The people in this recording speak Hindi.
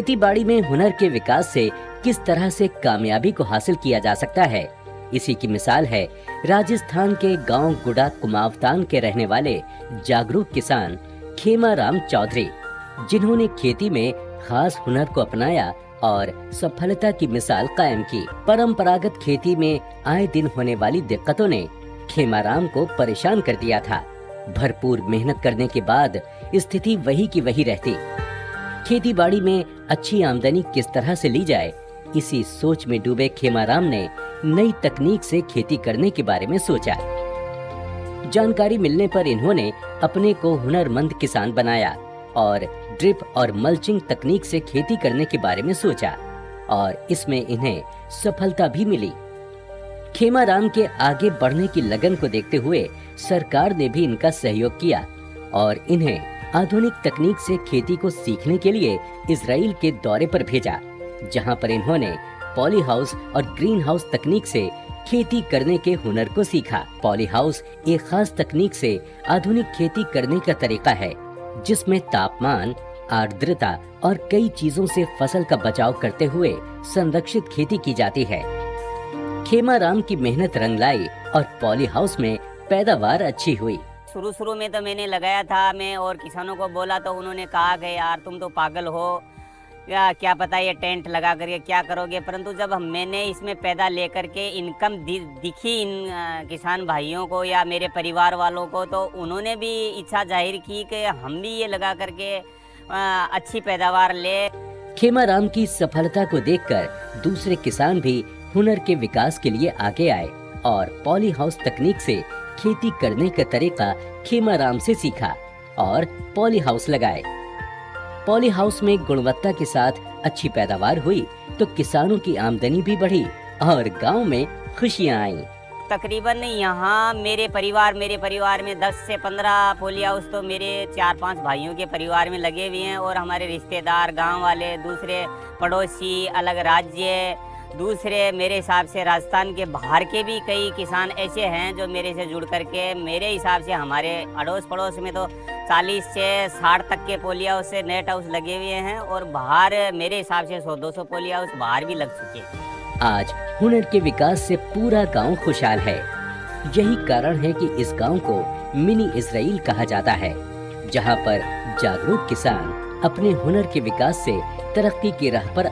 खेती बाड़ी में हुनर के विकास से किस तरह से कामयाबी को हासिल किया जा सकता है, इसी की मिसाल है राजस्थान के गांव गुडा कुमावतान के रहने वाले जागरूक किसान खेमाराम चौधरी, जिन्होंने खेती में खास हुनर को अपनाया और सफलता की मिसाल कायम की। परंपरागत खेती में आए दिन होने वाली दिक्कतों ने खेमाराम को परेशान कर दिया था। भरपूर मेहनत करने के बाद स्थिति वही की वही रहती। खेती बाड़ी में अच्छी आमदनी किस तरह से ली जाए, इसी सोच में डूबे खेमाराम ने नई तकनीक से खेती करने के बारे में सोचा। जानकारी मिलने पर इन्होंने अपने को हुनरमंद किसान बनाया और ड्रिप और मल्चिंग तकनीक से खेती करने के बारे में सोचा और इसमें इन्हें सफलता भी मिली। खेमाराम के आगे बढ़ने की लगन को देखते हुए सरकार ने भी इनका सहयोग किया और इन्हें आधुनिक तकनीक से खेती को सीखने के लिए इजराइल के दौरे पर भेजा, जहां पर इन्होंने पॉली हाउस और ग्रीन हाउस तकनीक से खेती करने के हुनर को सीखा। पॉली हाउस एक खास तकनीक से आधुनिक खेती करने का तरीका है, जिसमें तापमान, आर्द्रता और कई चीजों से फसल का बचाव करते हुए संरक्षित खेती की जाती है। खेमाराम की मेहनत रंग लाई और पॉली हाउस में पैदावार अच्छी हुई। शुरू में तो मैंने लगाया था, मैं और किसानों को बोला तो उन्होंने कहा कि यार तुम तो पागल हो, या क्या पता ये टेंट लगा करके क्या करोगे। परंतु जब मैंने इसमें पैदा लेकर के इनकम दिखी इन किसान भाइयों को या मेरे परिवार वालों को, तो उन्होंने भी इच्छा जाहिर की कि हम भी ये लगा करके अच्छी पैदावार ले। खेमाराम की सफलता को देखकर दूसरे किसान भी हुनर के विकास के लिए आगे आए और पॉली हाउस तकनीक से खेती करने का तरीका खेमाराम से सीखा और पॉली हाउस लगाए। पॉली हाउस में गुणवत्ता के साथ अच्छी पैदावार हुई तो किसानों की आमदनी भी बढ़ी और गांव में खुशियां आईं। तकरीबन यहाँ मेरे परिवार में 10 से 15 पॉली हाउस तो मेरे 4-5 भाइयों के परिवार में लगे हुए हैं और हमारे रिश्तेदार, गांव वाले, दूसरे पड़ोसी, अलग राज्य, दूसरे मेरे हिसाब से राजस्थान के बाहर के भी कई किसान ऐसे हैं जो मेरे से जुड़ करके, मेरे हिसाब से हमारे अड़ोस पड़ोस में तो 40 से 60 तक के पॉली हाउस से नेट हाउस लगे हुए हैं और बाहर मेरे हिसाब से 100-200 पॉली हाउस बाहर भी लग चुके हैं। आज हुनर के विकास से पूरा गांव खुशहाल है। यही कारण है कि इस गांव को मिनी इजराइल कहा जाता है, जहां पर जागरूक किसान अपने हुनर के विकास से तरक्की की राह पर